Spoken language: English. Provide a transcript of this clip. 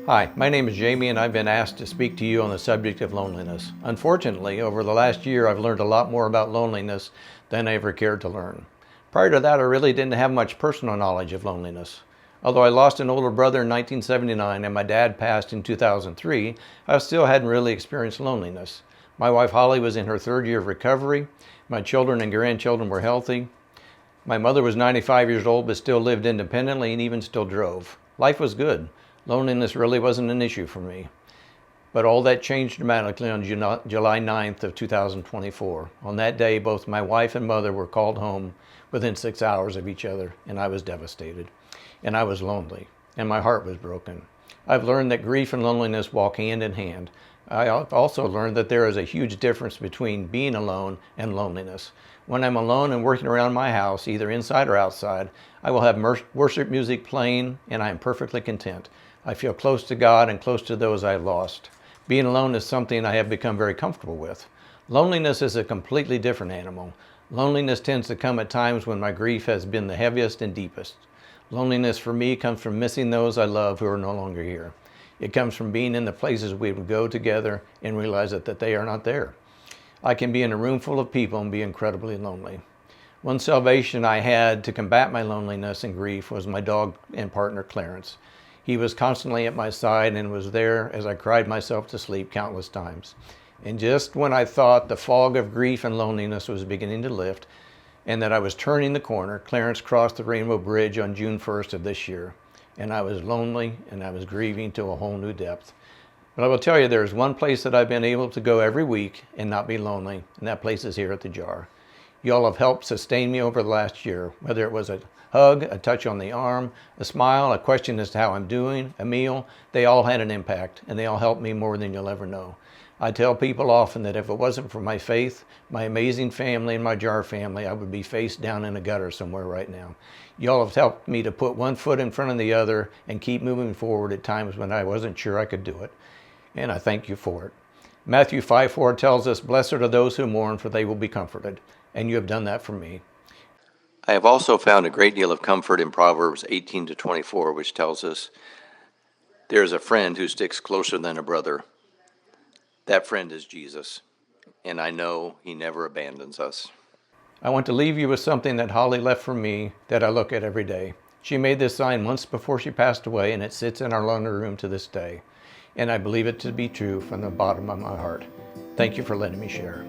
Hi, my name is Jamie and I've been asked to speak to you on the subject of loneliness. Unfortunately, over the last year I've learned a lot more about loneliness than I ever cared to learn. Prior to that, I really didn't have much personal knowledge of loneliness. Although I lost an older brother in 1979 and my dad passed in 2003, I still hadn't really experienced loneliness. My wife Holly was in her third year of recovery. My children and grandchildren were healthy. My mother was 95 years old but still lived independently and even still drove. Life was good. Loneliness really wasn't an issue for me. But all that changed dramatically on July 9th of 2024. On that day, both my wife and mother were called home within 6 hours of each other, and I was devastated. And I was lonely, and my heart was broken. I've learned that grief and loneliness walk hand in hand. I also learned that there is a huge difference between being alone and loneliness. When I'm alone and working around my house, either inside or outside, I will have worship music playing, and I am perfectly content. I feel close to God and close to those I've lost. Being alone is something I have become very comfortable with. Loneliness is a completely different animal. Loneliness tends to come at times when my grief has been the heaviest and deepest. Loneliness for me comes from missing those I love who are no longer here. It comes from being in the places we would go together and realize that they are not there. I can be in a room full of people and be incredibly lonely. One salvation I had to combat my loneliness and grief was my dog and partner, Clarence. He was constantly at my side and was there as I cried myself to sleep countless times. And just when I thought the fog of grief and loneliness was beginning to lift and that I was turning the corner, Clarence crossed the Rainbow Bridge on June 1st of this year. And I was lonely and I was grieving to a whole new depth. But I will tell you, there is one place that I've been able to go every week and not be lonely, and that place is here at the Jar. You all have helped sustain me over the last year, whether it was a hug, a touch on the arm, a smile, a question as to how I'm doing, a meal. They all had an impact, and they all helped me more than you'll ever know. I tell people often that if it wasn't for my faith, my amazing family, and my Jar family, I would be face down in a gutter somewhere right now. Y'all have helped me to put one foot in front of the other and keep moving forward at times when I wasn't sure I could do it. And I thank you for it. Matthew 5:4 tells us, "Blessed are those who mourn, for they will be comforted." And you have done that for me. I have also found a great deal of comfort in Proverbs 18-24, which tells us, "There is a friend who sticks closer than a brother. That friend is Jesus, and I know he never abandons us." I want to leave you with something that Holly left for me that I look at every day. She made this sign once before she passed away, and it sits in our laundry room to this day. And I believe it to be true from the bottom of my heart. Thank you for letting me share.